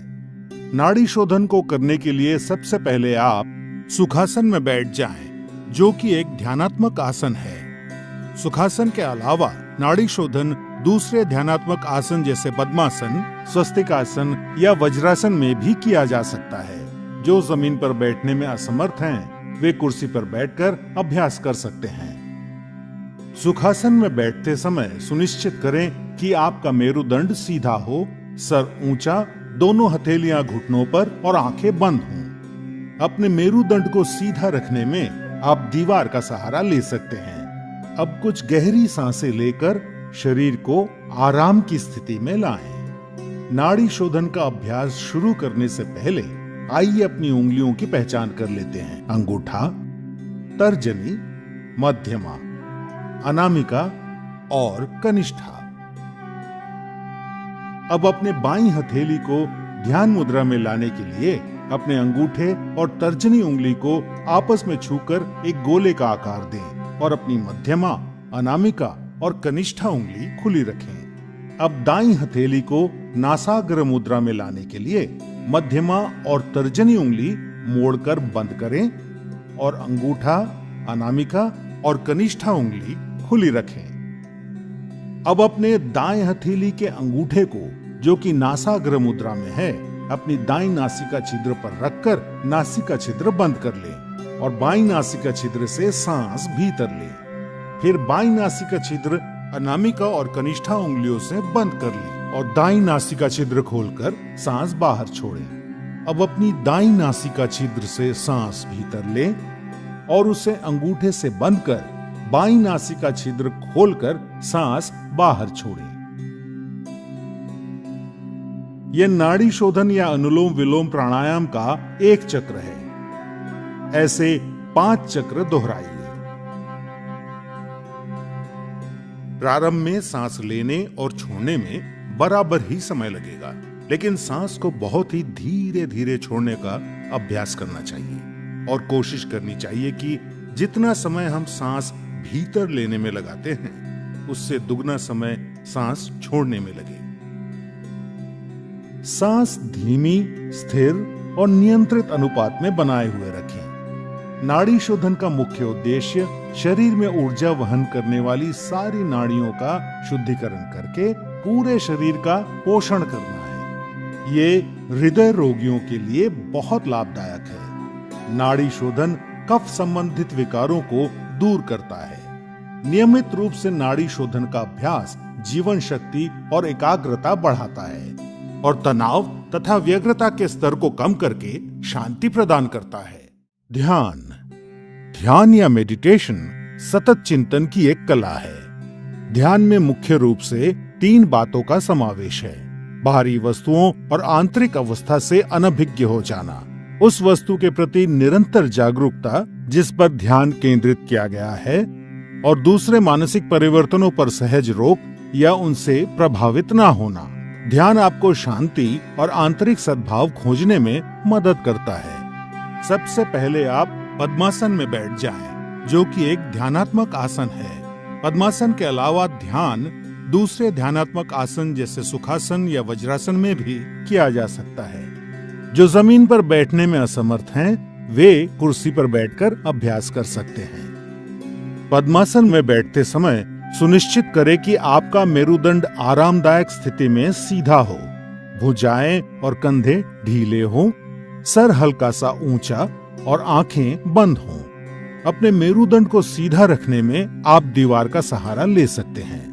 नाड़ी शोधन को करने के लिए सबसे पहले आप सुखासन में बैठ जाएं, जो कि एक ध्यानात्मक आसन है। सुखासन के अलावा नाड़ी शोधन दूसरे ध्यानात्मक आसन जैसे पद्मासन, स्वस्तिकासन या वज्रासन में भी किया जा सकता है। जो जमीन पर बैठने में असमर्थ हैं, वे कुर्सी पर बैठकर अभ्यास कर सकते हैं। सुखासन में बैठते समय सुनिश्चित करें कि आपका मेरुदंड सीधा हो, सर ऊंचा, दोनों हथेलियां घुटनों पर और आंखें बंद हों। अपने मेरुदंड को सीधा रखने में आप दीवार का सहारा ले सकते हैं। अब कुछ गहरी सांसें लेकर शरीर को आराम की स्थिति में लाएं। नाड़ी शोधन का अभ्यास शुरू करने से पहले आइए अपनी उंगलियों की पहचान कर लेते हैं। अंगूठा, तर्जनी, मध्यमा, अनामिका और कनिष्ठा। अब अपने बाईं हथेली को ध्यान मुद्रा में लाने के लिए अपने अंगूठे और तर्जनी उंगली को आपस में छूकर एक गोले का आकार दें और अपनी मध्यमा, अनामिका और कनिष्ठा उंगली खुली रखें। अब दाईं हथेली को नासाग्र मुद्रा में लाने के लिए मध्यमा और तर्जनी उंगली मोड़कर बंद करें और अंगूठा, अनामिका और कनिष्ठा उंगली खुली रखें। अब अपने दाएं हथेली के अंगूठे को, जो कि नासाग्र मुद्रा में है, अपनी दाईं नासिका छिद्र पर रखकर नासिका छिद्र बंद कर लें और बाईं नासिका छिद्र से सांस भीतर ले। फिर बाईं नासिका छिद्र अनामिका और कनिष्ठा उंगलियों से बंद कर ले और दाईं नासिका छिद्र खोलकर सांस बाहर छोड़े। अब अपनी दाईं नासिका छिद्र से सांस भीतर ले और उसे अंगूठे से बंद कर बाईं नासिका छिद्र खोलकर सांस बाहर छोड़े। यह नाड़ी शोधन या अनुलोम विलोम प्राणायाम का एक चक्र है। ऐसे 5 चक्र दोहराइए। प्रारंभ में सांस लेने और छोड़ने में बराबर ही समय लगेगा, लेकिन सांस को बहुत ही धीरे धीरे छोड़ने का अभ्यास करना चाहिए और कोशिश करनी चाहिए कि जितना समय हम सांस भीतर लेने में लगाते हैं, उससे दुगना समय सांस छोड़ने में लगे। सांस धीमी, स्थिर और नियंत्रित अनुपात में बनाए हुए रखें। नाड़ी शोधन का मुख्य उद्देश्य शरीर में ऊर्जा वहन करने वाली सारी नाड़ियों का शुद्धिकरण करके पूरे शरीर का पोषण करना है। ये हृदय रोगियों के लिए बहुत लाभदायक है। नाड़ी शोधन कफ संबंधित विकारों को दूर करता है। नियमित रूप से नाड़ी शोधन का अभ्यास जीवन शक्ति और एकाग्रता बढ़ाता है और तनाव तथा व्यग्रता के स्तर को कम करके शांति प्रदान करता है। ध्यान या मेडिटेशन सतत चिंतन की एक कला है। ध्यान में मुख्य रूप से 3 बातों का समावेश है। बाहरी वस्तुओं और आंतरिक अवस्था से अनभिज्ञ हो जाना, उस वस्तु के प्रति निरंतर जागरूकता जिस पर ध्यान केंद्रित किया गया है, और दूसरे मानसिक परिवर्तनों पर सहज रोक या उनसे प्रभावित ना होना। ध्यान आपको शांति और आंतरिक सद्भाव खोजने में मदद करता है। सबसे पहले आप पद्मासन में बैठ जाएं, जो कि एक ध्यानात्मक आसन है। पद्मासन के अलावा ध्यान दूसरे ध्यानात्मक आसन जैसे सुखासन या वज्रासन में भी किया जा सकता है। जो जमीन पर बैठने में असमर्थ हैं, वे कुर्सी पर बैठकर अभ्यास कर सकते हैं। पद्मासन में बैठते समय सुनिश्चित करें कि आपका मेरुदंड आरामदायक स्थिति में सीधा हो, भुजाएं और कंधे ढीले हों, सर हल्का सा ऊंचा और आंखें बंद हों। अपने मेरुदंड को सीधा रखने में आप दीवार का सहारा ले सकते हैं।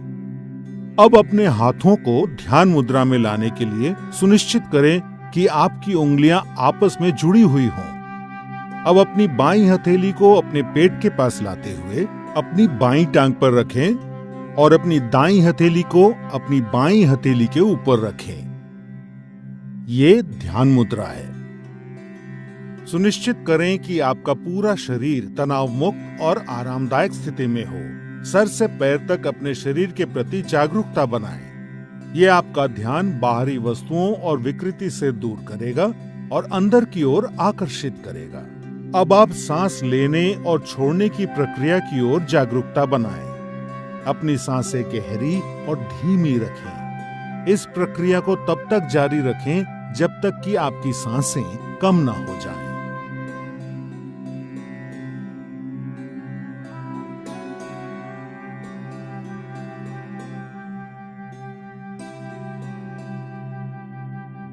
अब अपने हाथों को ध्यान मुद्रा में लाने के लिए सुनिश्चित करें कि आपकी उंगलियां आपस में जुड़ी हुई हों। अब अपनी बाईं हथेली को अपने पेट के पास लाते हुए अपनी बाईं टांग पर रखें और अपनी दाईं हथेली को अपनी बाईं हथेली के ऊपर रखें। ये ध्यान मुद्रा है। सुनिश्चित करें कि आपका पूरा शरीर तनाव मुक्त और आरामदायक स्थिति में हो। सर से पैर तक अपने शरीर के प्रति जागरूकता बनाएं। ये आपका ध्यान बाहरी वस्तुओं और विकृति से दूर करेगा और अंदर की ओर आकर्षित करेगा। अब आप सांस लेने और छोड़ने की प्रक्रिया की ओर जागरूकता बनाएं। अपनी सांसें गहरी और धीमी रखें। इस प्रक्रिया को तब तक जारी रखें जब तक कि आपकी सांसें कम ना हो जाएं।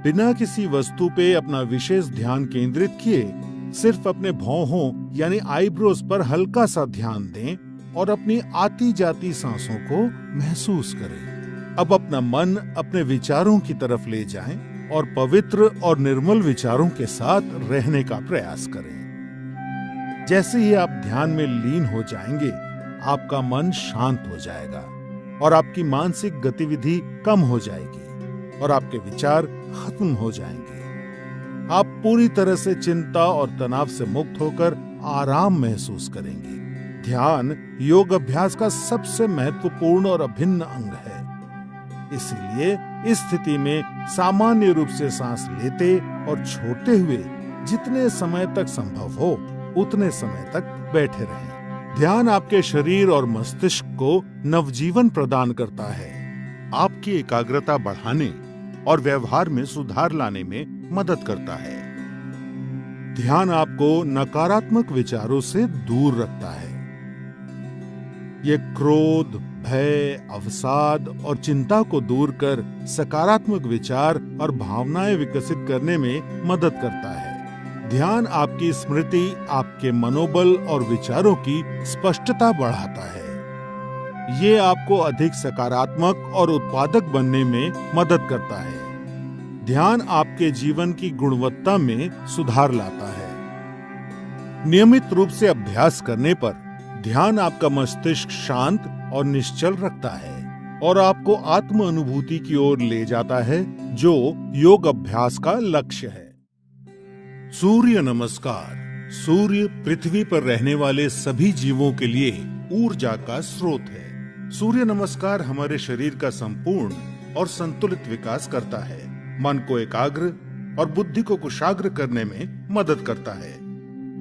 बिना किसी वस्तु पे अपना विशेष ध्यान केंद्रित किए सिर्फ अपने भौहों यानी आईब्रोज पर हल्का सा ध्यान दें और अपनी आती जाती सांसों को महसूस करें। अब अपना मन अपने विचारों की तरफ ले जाएं और पवित्र और निर्मल विचारों के साथ रहने का प्रयास करें। जैसे ही आप ध्यान में लीन हो जाएंगे, आपका मन शांत हो जाएगा और आपकी मानसिक गतिविधि कम हो जाएगी और आपके विचार खत्म हो जाएंगे। आप पूरी तरह से चिंता और तनाव से मुक्त होकर आराम महसूस करेंगे। ध्यान योग अभ्यास का सबसे महत्वपूर्ण और अभिन्न अंग है। इसीलिए इस स्थिति में सामान्य रूप से सांस लेते और छोड़ते हुए जितने समय तक संभव हो उतने समय तक बैठे रहें। ध्यान आपके शरीर और मस्तिष्क को नवजीवन प्रदान करता है, आपकी एकाग्रता बढ़ाने और व्यवहार में सुधार लाने में मदद करता है। ध्यान आपको नकारात्मक विचारों से दूर रखता है। ये क्रोध, भय, अवसाद और चिंता को दूर कर सकारात्मक विचार और भावनाएं विकसित करने में मदद करता है। ध्यान आपकी स्मृति, आपके मनोबल और विचारों की स्पष्टता बढ़ाता है। ये आपको अधिक सकारात्मक और उत्पादक बनने में मदद करता है। ध्यान आपके जीवन की गुणवत्ता में सुधार लाता है। नियमित रूप से अभ्यास करने पर ध्यान आपका मस्तिष्क शांत और निश्चल रखता है और आपको आत्म अनुभूति की ओर ले जाता है, जो योग अभ्यास का लक्ष्य है। सूर्य नमस्कार। सूर्य पृथ्वी पर रहने वाले सभी जीवों के लिए ऊर्जा का स्रोत है। सूर्य नमस्कार हमारे शरीर का संपूर्ण और संतुलित विकास करता है, मन को एकाग्र और बुद्धि को कुशाग्र करने में मदद करता है।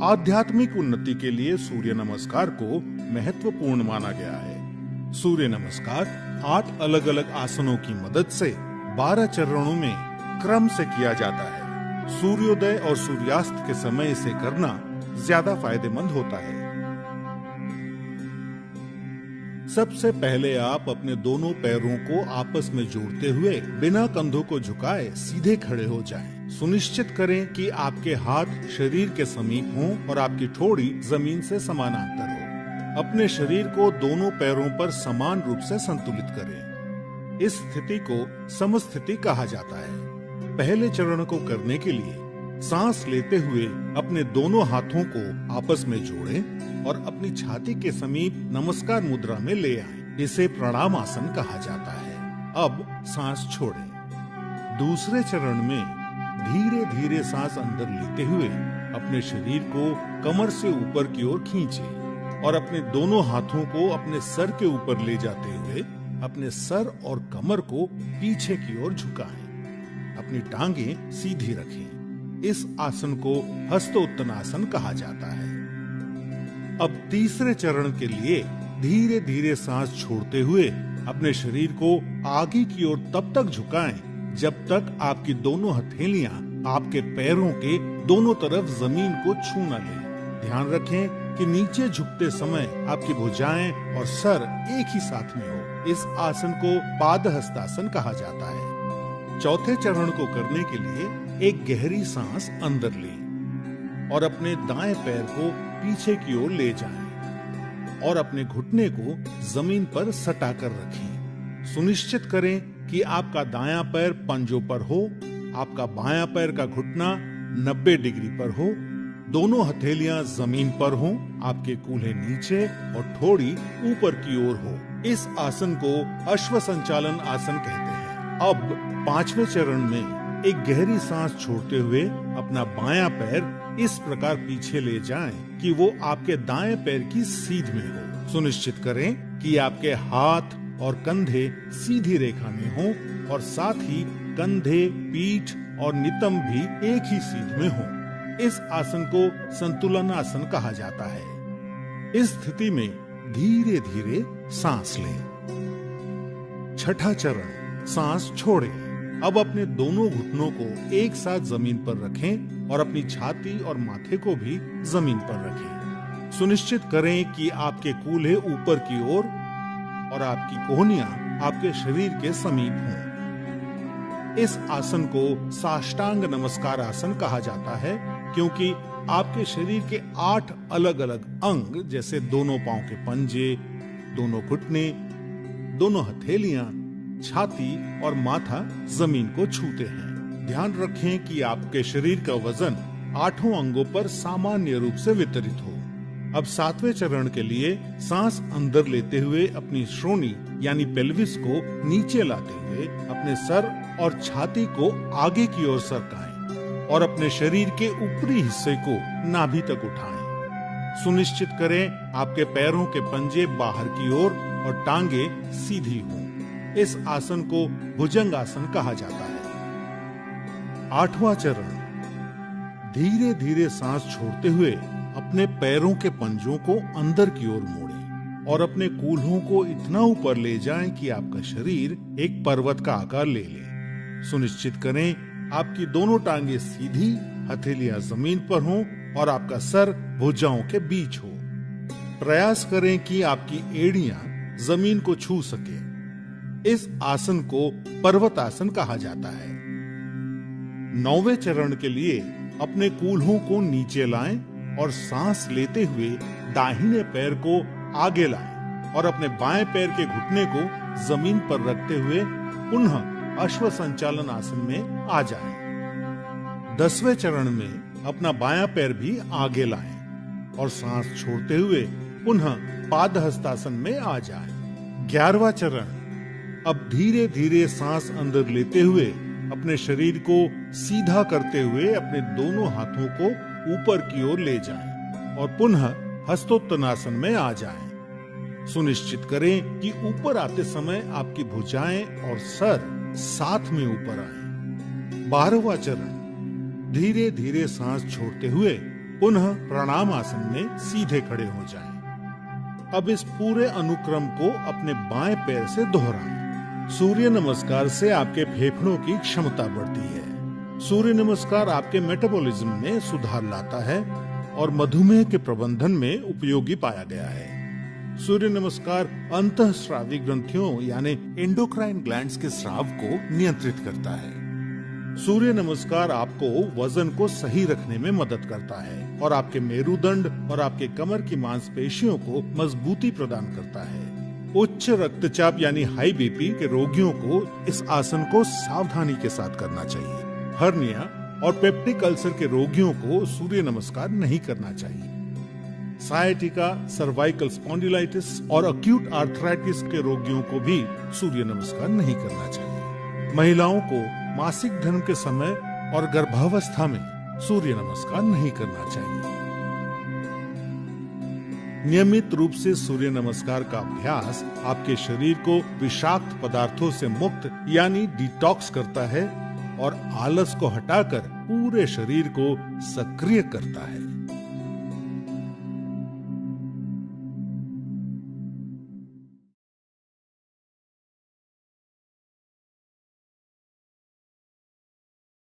आध्यात्मिक उन्नति के लिए सूर्य नमस्कार को महत्वपूर्ण माना गया है। सूर्य नमस्कार 8 अलग अलग आसनों की मदद से 12 चरणों में क्रम से किया जाता है। सूर्योदय और सूर्यास्त के समय इसे करना ज्यादा फायदेमंद होता है। सबसे पहले आप अपने दोनों पैरों को आपस में जोड़ते हुए बिना कंधों को झुकाए सीधे खड़े हो जाएं। सुनिश्चित करें कि आपके हाथ शरीर के समीप हों और आपकी ठोड़ी जमीन से समानांतर हो। अपने शरीर को दोनों पैरों पर समान रूप से संतुलित करें। इस स्थिति को समस्थिति कहा जाता है। पहले चरण को करने के लिए सांस लेते हुए अपने दोनों हाथों को आपस में जोड़ें और अपनी छाती के समीप नमस्कार मुद्रा में ले आएं। इसे प्रणाम आसन कहा जाता है। अब सांस छोड़ें। दूसरे चरण में धीरे धीरे सांस अंदर लेते हुए अपने शरीर को कमर से ऊपर की ओर खींचें और अपने दोनों हाथों को अपने सर के ऊपर ले जाते हुए अपने सर और कमर को पीछे की ओर झुकाएं। अपनी टांगें सीधी रखें। इस आसन को हस्तोत्तनासन कहा जाता है। अब तीसरे चरण के लिए धीरे धीरे सांस छोड़ते हुए अपने शरीर को आगे की ओर तब तक झुकाएं जब तक आपकी दोनों हथेलियां आपके पैरों के दोनों तरफ जमीन को छू न लें। ध्यान रखें कि नीचे झुकते समय आपकी भुजाएं और सर एक ही साथ में हो। इस आसन को पादहस्तासन कहा जाता है। चौथे चरण को करने के लिए एक गहरी सांस अंदर लें और अपने दाएं पैर को पीछे की ओर ले जाएं और अपने घुटने को जमीन पर सटा कर रखें। सुनिश्चित करें कि आपका दायां पैर पंजों पर हो, आपका बायां पैर का घुटना 90 डिग्री पर हो, दोनों हथेलियां जमीन पर हों, आपके कूल्हे नीचे और ठोड़ी ऊपर की ओर हो। इस आसन को अश्व संचालन आसन कहते हैं। अब पांचवें चरण में एक गहरी सांस छोड़ते हुए अपना बायां पैर इस प्रकार पीछे ले जाएं कि वो आपके दाएं पैर की सीध में हो। सुनिश्चित करें कि आपके हाथ और कंधे सीधी रेखा में हों और साथ ही कंधे, पीठ और नितंब भी एक ही सीध में हों। इस आसन को संतुलन आसन कहा जाता है। इस स्थिति में धीरे धीरे सांस लें। छठा चरण, सांस छोड़ें। अब अपने दोनों घुटनों को एक साथ जमीन पर रखें और अपनी छाती और माथे को भी जमीन पर रखें। सुनिश्चित करें कि आपके कूल्हे ऊपर की ओर और आपकी कोहनियां आपके शरीर के समीप हों। इस आसन को साष्टांग नमस्कार आसन कहा जाता है, क्योंकि आपके शरीर के 8 अलग अलग अंग जैसे दोनों पांव के पंजे, दोनों घुटने, दोनों हथेलियां, छाती और माथा जमीन को छूते हैं। ध्यान रखें कि आपके शरीर का वजन 8 अंगों पर सामान्य रूप से वितरित हो। अब 7वें चरण के लिए सांस अंदर लेते हुए अपनी श्रोणी यानी पेल्विस को नीचे लाते हुए अपने सर और छाती को आगे की ओर सरकाएं और अपने शरीर के ऊपरी हिस्से को नाभि तक उठाएं। सुनिश्चित करें आपके पैरों के पंजे बाहर की ओर और टांगे सीधी हों। इस आसन को भुजंग आसन कहा जाता है। 8वां चरण, धीरे धीरे सांस छोड़ते हुए अपने पैरों के पंजों को अंदर की ओर मोड़ें और अपने कूल्हों को इतना ऊपर ले जाएं कि आपका शरीर एक पर्वत का आकार ले ले। सुनिश्चित करें आपकी दोनों टांगे सीधी, हथेलियां जमीन पर हों और आपका सर भुजाओं के बीच हो। प्रयास करें कि आपकी एड़ियां जमीन को छू सके। इस आसन को पर्वतासन कहा जाता है। 9वें चरण के लिए अपने कूल्हों को नीचे लाएं और सांस लेते हुए दाहिने पैर को आगे लाएं और अपने बाएं पैर के घुटने को जमीन पर रखते हुए पुनः अश्व संचालन आसन में आ जाएं। 10वें चरण में अपना बायां पैर भी आगे लाएं और सांस छोड़ते हुए पुनः पाद हस्तासन में आ जाएं। 11वां चरण, अब धीरे धीरे सांस अंदर लेते हुए अपने शरीर को सीधा करते हुए अपने दोनों हाथों को ऊपर की ओर ले जाएं और पुनः हस्तोत्तनासन में आ जाएं। सुनिश्चित करें कि ऊपर आते समय आपकी भुजाएं और सर साथ में ऊपर आए। 12वां चरण, धीरे धीरे सांस छोड़ते हुए पुनः प्रणाम आसन में सीधे खड़े हो जाएं। अब इस पूरे अनुक्रम को अपने बाएं पैर से दोहराएं। सूर्य नमस्कार से आपके फेफड़ों की क्षमता बढ़ती है। सूर्य नमस्कार आपके मेटाबॉलिज्म में सुधार लाता है और मधुमेह के प्रबंधन में उपयोगी पाया गया है। सूर्य नमस्कार अंतःस्रावी ग्रंथियों यानी एंडोक्राइन ग्लैंड्स के स्राव को नियंत्रित करता है। सूर्य नमस्कार आपको वजन को सही रखने में मदद करता है और आपके मेरुदंड और आपके कमर की मांसपेशियों को मजबूती प्रदान करता है। उच्च रक्तचाप यानी हाई बीपी के रोगियों को इस आसन को सावधानी के साथ करना चाहिए। हर्निया और पेप्टिक अल्सर के रोगियों को सूर्य नमस्कार नहीं करना चाहिए। सायटिका, सर्वाइकल स्पॉन्डिलाइटिस और अक्यूट आर्थराइटिस के रोगियों को भी सूर्य नमस्कार नहीं करना चाहिए। महिलाओं को मासिक धर्म के समय और गर्भावस्था में सूर्य नमस्कार नहीं करना चाहिए। नियमित रूप से सूर्य नमस्कार का अभ्यास आपके शरीर को विषाक्त पदार्थों से मुक्त यानी डिटॉक्स करता है और आलस को हटाकर पूरे शरीर को सक्रिय करता है।